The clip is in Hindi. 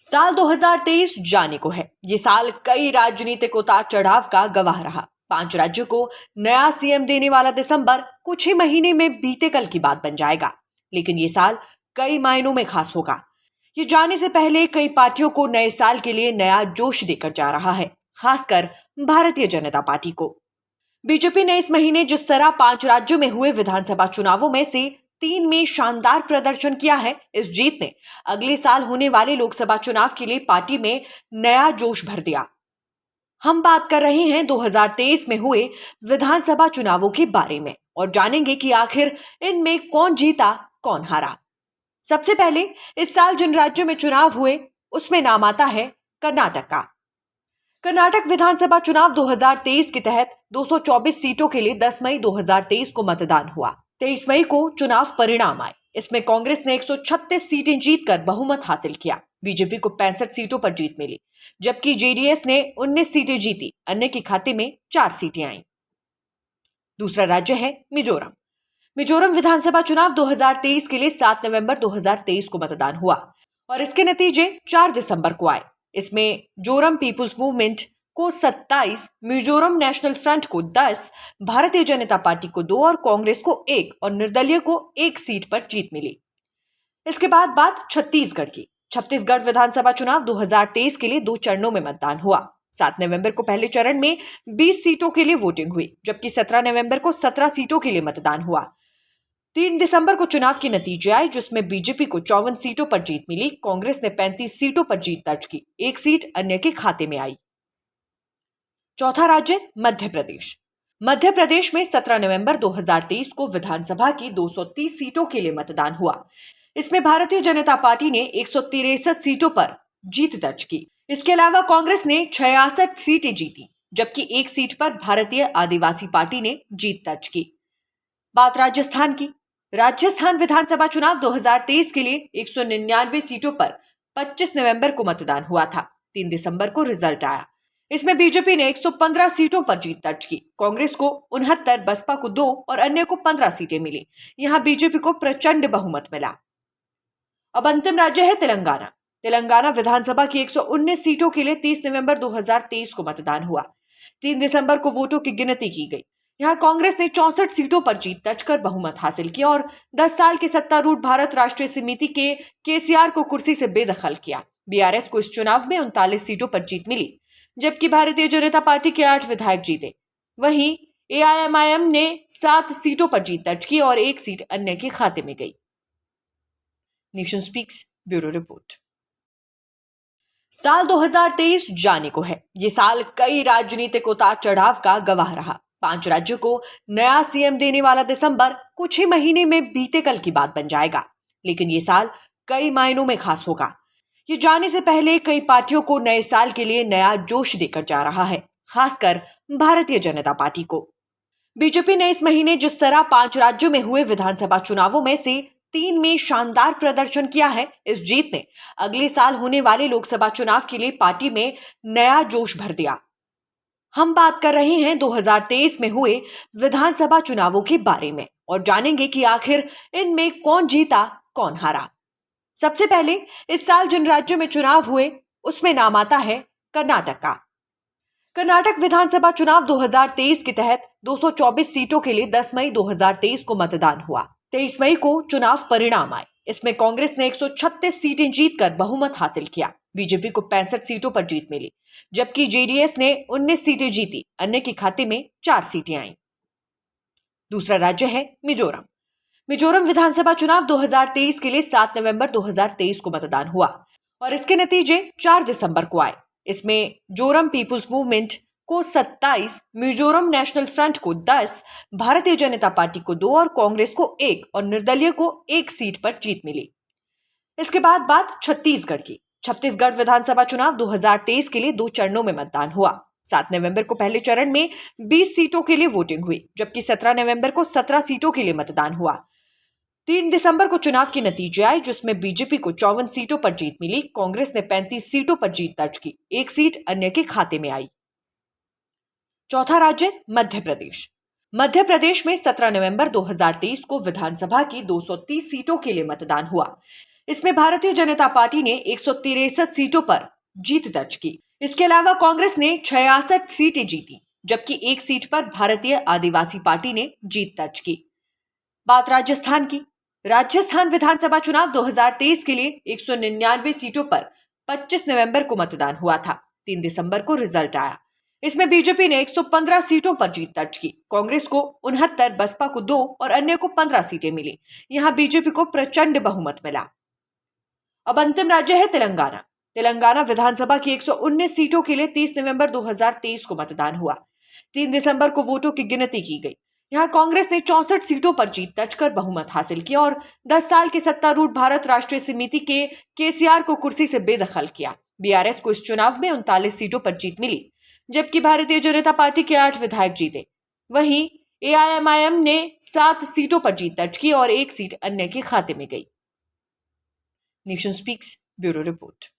साल 2023 जाने को है। ये साल कई राजनीतिक उतार चढ़ाव का गवाह रहा। 5 राज्यों को नया सीएम देने वाला दिसंबर कुछ ही महीने में बीते कल की बात बन जाएगा। लेकिन ये साल कई मायनों में खास होगा। ये जाने से पहले कई पार्टियों को नए साल के लिए नया जोश देकर जा रहा है, खासकर भारतीय जनता पार्टी को। बीजेपी ने इस महीने जिस तरह 5 राज्यों में हुए विधानसभा चुनावों में से 3 में शानदार प्रदर्शन किया है, इस जीत ने अगले साल होने वाले लोकसभा चुनाव के लिए पार्टी में नया जोश भर दिया। हम बात कर रहे हैं 2023 में हुए विधानसभा चुनावों के बारे में और जानेंगे कि आखिर इनमें कौन जीता, कौन हारा। सबसे पहले इस साल जिन राज्यों में चुनाव हुए उसमें नाम आता है कर्नाटक का। कर्नाटक विधानसभा चुनाव 2023 के तहत 224 सीटों के लिए 10 मई 2023 को मतदान हुआ। 23 मई को चुनाव परिणाम आए। इसमें कांग्रेस ने 136 सीटें जीतकर बहुमत हासिल किया। बीजेपी को 65 सीटों पर जीत मिली, जबकि जेडीएस ने 19 सीटें जीती। अन्य के खाते में 4 सीटें आईं। दूसरा राज्य है मिजोरम। मिजोरम विधानसभा चुनाव 2023 के लिए 7 नवंबर 2023 को मतदान हुआ और इसके नतीजे 4 दिसंबर को आए। इसमें जोरम पीपुल्स मूवमेंट को 27, मिजोरम नेशनल फ्रंट को 10, भारतीय जनता पार्टी को 2 और कांग्रेस को 1 और निर्दलीय को 1 सीट पर जीत मिली। इसके बाद बात छत्तीसगढ़ की। छत्तीसगढ़ विधानसभा चुनाव 2023 के लिए 2 चरणों में मतदान हुआ। 7 नवंबर को पहले चरण में 20 सीटों के लिए वोटिंग हुई, जबकि 17 नवंबर को 17 सीटों के लिए मतदान हुआ। 3 दिसंबर को चुनाव के नतीजे आए, जिसमें बीजेपी को 54 सीटों पर जीत मिली। कांग्रेस ने 35 सीटों पर जीत दर्ज की। 1 सीट अन्य के खाते में आई। चौथा राज्य मध्य प्रदेश। मध्य प्रदेश में 17 नवंबर 2023 को विधानसभा की 230 सीटों के लिए मतदान हुआ। इसमें भारतीय जनता पार्टी ने 163 सीटों पर जीत दर्ज की। इसके अलावा कांग्रेस ने 66 सीटें जीती, जबकि 1 सीट पर भारतीय आदिवासी पार्टी ने जीत दर्ज की। बात राजस्थान की। राजस्थान विधानसभा चुनाव 2023 के लिए 199 सीटों पर 25 नवंबर को मतदान हुआ था। 3 दिसंबर को रिजल्ट आया। इसमें बीजेपी ने 115 सीटों पर जीत दर्ज की। कांग्रेस को 69, बसपा को 2 और अन्य को 15 सीटें मिली। यहां बीजेपी को प्रचंड बहुमत मिला। अब अंतिम राज्य है तेलंगाना। तेलंगाना विधानसभा की 119 सीटों के लिए 30 नवंबर 2023 को मतदान हुआ। 3 दिसंबर को वोटों की गिनती की गई। यहां कांग्रेस ने 64 सीटों पर जीत दर्ज कर बहुमत हासिल किया और 10 साल के सत्तारूढ़ भारत राष्ट्रीय समिति के केसीआर को कुर्सी से बेदखल किया। बीआरएस को इस चुनाव में 39 सीटों पर जीत मिली, जबकि भारतीय जनता पार्टी के 8 विधायक जीते। वहीं एआईएमआईएम ने 7 सीटों पर जीत दर्ज की और 1 सीट अन्य के खाते में गई। Nation speaks bureau report. साल 2023 जाने को है। ये साल कई राजनीतिक उतार चढ़ाव का गवाह रहा। 5 राज्यों को नया सीएम देने वाला दिसंबर कुछ ही महीने में बीते कल की बात बन जाएगा। लेकिन ये साल कई मायनों में खास होगा। ये जाने से पहले कई पार्टियों को नए साल के लिए नया जोश देकर जा रहा है, खासकर भारतीय जनता पार्टी को। बीजेपी ने इस महीने जिस तरह 5 राज्यों में हुए विधानसभा चुनावों में से 3 में शानदार प्रदर्शन किया है, इस जीत ने अगले साल होने वाले लोकसभा चुनाव के लिए पार्टी में नया जोश भर दिया। हम बात कर रहे हैं 2023 में हुए विधानसभा चुनावों के बारे में और जानेंगे कि आखिर इनमें कौन जीता, कौन हारा। सबसे पहले इस साल जिन राज्यों में चुनाव हुए उसमें नाम आता है कर्नाटक का। कर्नाटक विधानसभा चुनाव 2023 के तहत 224 सीटों के लिए 10 मई 2023 को मतदान हुआ। 23 मई को चुनाव परिणाम आए। इसमें कांग्रेस ने 136 सीटें जीतकर बहुमत हासिल किया। बीजेपी को 65 सीटों पर जीत मिली, जबकि जेडीएस ने 19 सीटें जीती। अन्य के खाते में 4 सीटें आईं। दूसरा राज्य है मिजोरम। मिजोरम विधानसभा चुनाव 2023 के लिए 7 नवंबर 2023 को मतदान हुआ और इसके नतीजे 4 दिसंबर को आए। इसमें जोरम पीपुल्स मूवमेंट को 27, मिजोरम नेशनल फ्रंट को 10, भारतीय जनता पार्टी को 2 और कांग्रेस को 1 और निर्दलीय को 1 सीट पर जीत मिली। इसके बाद बात छत्तीसगढ़ की। छत्तीसगढ़ विधानसभा चुनाव 2023 के लिए 2 चरणों में मतदान हुआ। 7 नवंबर को पहले चरण में 20 सीटों के लिए वोटिंग हुई, जबकि 17 नवंबर को 17 सीटों के लिए मतदान हुआ। 3 दिसंबर को चुनाव के नतीजे आए, जिसमें बीजेपी को 54 सीटों पर जीत मिली। कांग्रेस ने 35 सीटों पर जीत दर्ज की। 1 सीट अन्य के खाते में आई। चौथा राज्य मध्य प्रदेश। मध्य प्रदेश में 17 नवंबर 2023 को विधानसभा की 230 सीटों के लिए मतदान हुआ। इसमें भारतीय जनता पार्टी ने 163 सीटों पर जीत दर्ज की। इसके अलावा कांग्रेस ने 66 सीटें जीती, जबकि एक सीट पर भारतीय आदिवासी पार्टी ने जीत दर्ज की। बात राजस्थान की। राजस्थान विधानसभा चुनाव 2023 के लिए 199 सीटों पर 25 नवंबर को मतदान हुआ था। 3 दिसंबर को रिजल्ट आया। इसमें बीजेपी ने 115 सीटों पर जीत दर्ज की। कांग्रेस को 69, बसपा को 2 और अन्य को 15 सीटें मिली। यहां बीजेपी को प्रचंड बहुमत मिला। अब अंतिम राज्य है तेलंगाना। तेलंगाना विधानसभा की 119 सीटों के लिए 30 नवंबर 2023 को मतदान हुआ। 3 दिसंबर को वोटों की गिनती की गई। यहां कांग्रेस ने 64 सीटों पर जीत दर्ज कर बहुमत हासिल किया और 10 साल के सत्तारूढ़ भारत राष्ट्रीय समिति के केसीआर को कुर्सी से बेदखल किया। बीआरएस को इस चुनाव में 39 सीटों पर जीत मिली, जबकि भारतीय जनता पार्टी के 8 विधायक जीते। वहीं एआईएमआईएम ने 7 सीटों पर जीत दर्ज की और 1 सीट अन्य के खाते में गई। Nation speaks bureau report.